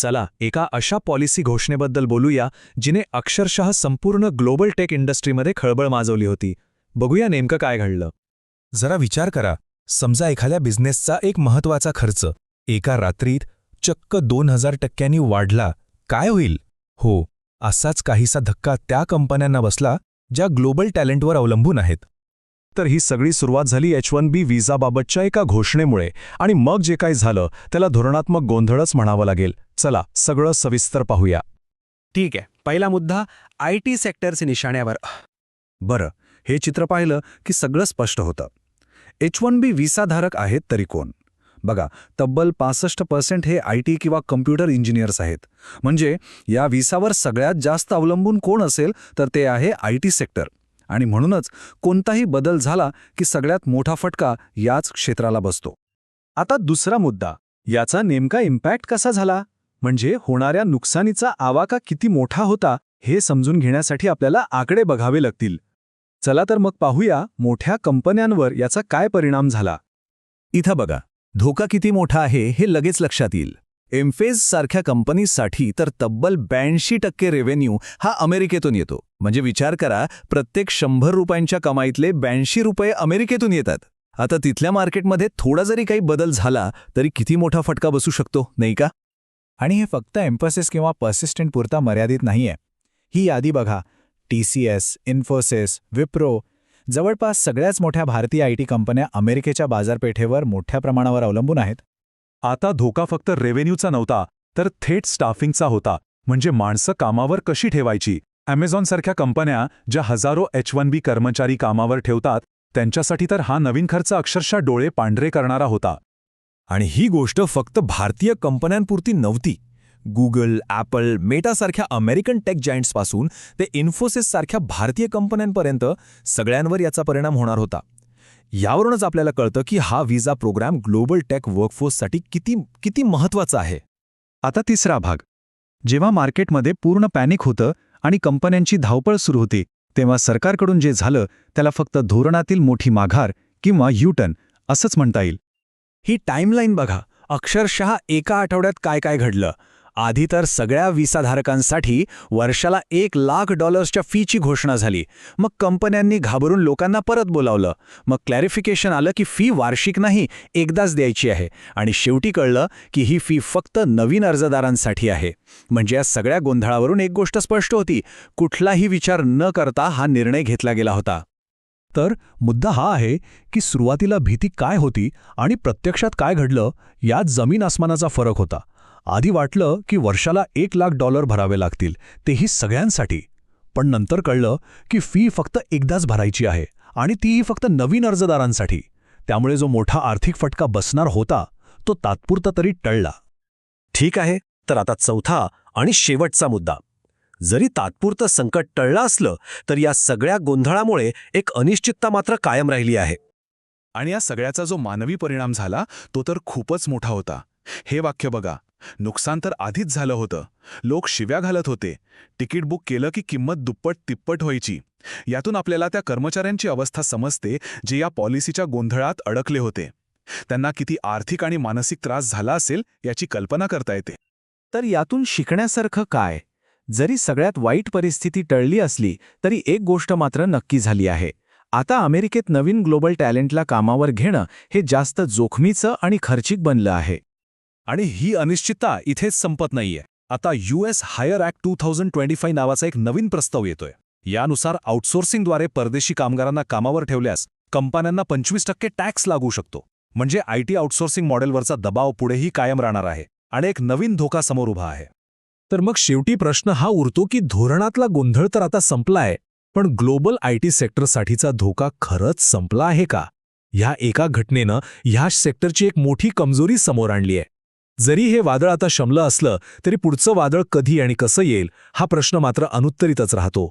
चला एका अशा पॉलिसी घोषणेबद्दल बोलूया जिने अक्षरशः संपूर्ण ग्लोबल टेक इंडस्ट्रीमध्ये खळबळ माजवली होती. बघूया नेमकं काय घडलं. जरा विचार करा, समजा एखाद्या बिझनेसचा एक महत्त्वाचा खर्च एका रात्रीत चक्क 2000% वाढला, काय होईल? हो, असाच काहीसा धक्का त्या कंपन्यांना बसला ज्या ग्लोबल टॅलेंटवर अवलंबून आहेत. तर ही सगळी सुरुवात झाली H1B व्हिसाबाबतच्या एका घोषणेमुळे, आणि मग जे काही झालं त्याला धोरणात्मक गोंधळच म्हणावं लागेल. चला सगळं सविस्तर पाहूया. ठीक आहे, पहिला मुद्दा IT सेक्टरचे निशाण्यावर. बरं, हे चित्र पाहिलं की सगळं स्पष्ट होतं. H1B व्हिसाधारक आहेत तरी कोण? बघा, तब्बल 65% हे IT किंवा कम्प्युटर इंजिनियर्स आहेत. म्हणजे या व्हिसावर सगळ्यात जास्त अवलंबून कोण असेल तर ते आहे IT सेक्टर. आणि म्हणूनच कोणताही बदल झाला की सगळ्यात मोठा फटका याच क्षेत्राला बसतो. आता दुसरा मुद्दा, याचा नेमका इम्पॅक्ट कसा झाला, म्हणजे होणाऱ्या नुकसानीचा आवाका किती मोठा होता हे समजून घेण्यासाठी आपल्याला आकडे बघावे लागतील. चला तर मग पाहूया मोठ्या कंपन्यांवर याचा काय परिणाम झाला. इथं बघा, धोका किती मोठा आहे हे लगेच लक्षात येईल. एम्फेज सारख्या कंपनीसाठी तर तब्बल 82% रेव्हेन्यू हा अमेरिकेतून येतो. म्हणजे विचार करा, प्रत्येक 100 रुपयांच्या कमाईतले 82 रुपये अमेरिकेतून येतात. आता तिथल्या मार्केटमध्ये थोडा जरी काही बदल झाला तरी किती मोठा फटका बसू शकतो, नाही का? आणि हे फक्त एम्फसिस किंवा पर्सिस्टंट पुरता मर्यादित नाहीये. ही यादी बघा, TCS, इन्फोसिस, विप्रो, जवळपास सगळ्याच मोठ्या भारतीय IT कंपन्या अमेरिकेच्या बाजारपेठेवर मोठ्या प्रमाणावर अवलंबून आहेत. आता धोका फक्त रेव्हेन्यूचा नव्हता, तर थेट स्टाफिंगचा होता. म्हणजे माणसं कामावर कशी ठेवायची. Amazonसारख्या कंपन्या ज्या हजारो H1B कर्मचारी कामावर ठेवतात, त्यांच्यासाठी तर हा नवीन खर्च अक्षरशः डोळे पांढरे करणारा होता. आणि ही गोष्ट फक्त भारतीय कंपन्यांपुरती नव्हती. गुगल, ॲपल, मेटासारख्या अमेरिकन टेक जायंट्सपासून ते इन्फोसिससारख्या भारतीय कंपन्यांपर्यंत सगळ्यांवर याचा परिणाम होणार होता. यावरूनच आपल्याला कळतं की हा व्हिसा प्रोग्राम ग्लोबल टेक वर्कफोर्ससाठी किती महत्त्वाचा आहे. आता तिसरा भाग, जेव्हा मार्केटमध्ये पूर्ण पॅनिक होतं आणि कंपन्यांची धावपळ सुरू होती, तेव्हा सरकारकडून जे झालं त्याला फक्त धोरणातील मोठी माघार किंवा U-टर्न असंच म्हणता येईल. ही टाईमलाईन बघा, अक्षरशः एका आठवड्यात काय काय घडलं. आधी तर सगळ्या व्हिसाधारकांसाठी वर्षाला $1,00,000च्या फीची घोषणा झाली. मग कंपन्यांनी घाबरून लोकांना परत बोलावलं. मग क्लॅरिफिकेशन आलं की फी वार्षिक नाही, एकदाच द्यायची आहे. आणि शेवटी कळलं की ही फी फक्त नवीन अर्जदारांसाठी आहे. म्हणजे या सगळ्या गोंधळावरून एक गोष्ट स्पष्ट होती, कुठलाही विचार न करता हा निर्णय घेतला गेला होता. तर मुद्दा हा आहे की सुरुवातीला भीती काय होती आणि प्रत्यक्षात काय घडलं यात जमीन आसमानाचा फरक होता. आधी वाटलं की वर्षाला $1,00,000 भरावे लागतील, तेही सगळ्यांसाठी. पण नंतर कळलं की फी फक्त एकदाच भरायची आहे, आणि तीही फक्त नवीन अर्जदारांसाठी. त्यामुळे जो मोठा आर्थिक फटका बसणार होता तो तात्पुरता तरी टळला. ठीक आहे, तर आता चौथा आणि शेवटचा मुद्दा. जरी तात्पुरतं संकट टळलं असलं तर या सगळ्या गोंधळामुळे एक अनिश्चितता मात्र कायम राहिली आहे. आणि या सगळ्याचा जो मानवी परिणाम झाला तो तर खूपच मोठा होता. हे वाक्य बघा, नुकसान तर आधीच झालं होतं. लोक शिव्या घालत होते. तिकीट बुक केलं की किंमत दुप्पट तिप्पट व्हायची. यातून आपल्याला त्या कर्मचाऱ्यांची अवस्था समजते जे या पॉलिसीच्या गोंधळात अडकले होते. त्यांना किती आर्थिक आणि मानसिक त्रास झाला असेल याची कल्पना करता येते. तर यातून शिकण्यासारखं काय? जरी सगळ्यात वाईट परिस्थिती टळली असली तरी एक गोष्ट मात्र नक्की झाली आहे. आता अमेरिकेत नवीन ग्लोबल टॅलेंटला कामावर घेणं हे जास्त जोखमीचं आणि खर्चिक बनलं आहे. आणि ही अनिश्चितता इथेच संपत नाहीये. आता US हायर ॲक्ट 2025 नावाचा एक नवीन प्रस्ताव येतोय. यानुसार आउटसोर्सिंगद्वारे परदेशी कामगारांना कामावर ठेवल्यास कंपन्यांना 25% टॅक्स लागू शकतो. म्हणजे IT आउटसोर्सिंग मॉडेलवरचा दबाव पुढेही कायम राहणार आहे आणि एक नवीन धोका समोर उभा आहे. तर मग शेवटी प्रश्न हा उरतो की धोरणातला गोंधळ तर आता संपलाय, पण ग्लोबल IT सेक्टरसाठीचा धोका खरंच संपला आहे का? ह्या एका घटनेनं ह्या सेक्टरची एक मोठी कमजोरी समोर आणली आहे. जरी हे वादळ आता शमलं असलं तरी पुढचं वादळ कधी आणि कसं येईल हा प्रश्न मात्र अनुत्तरितच राहतो.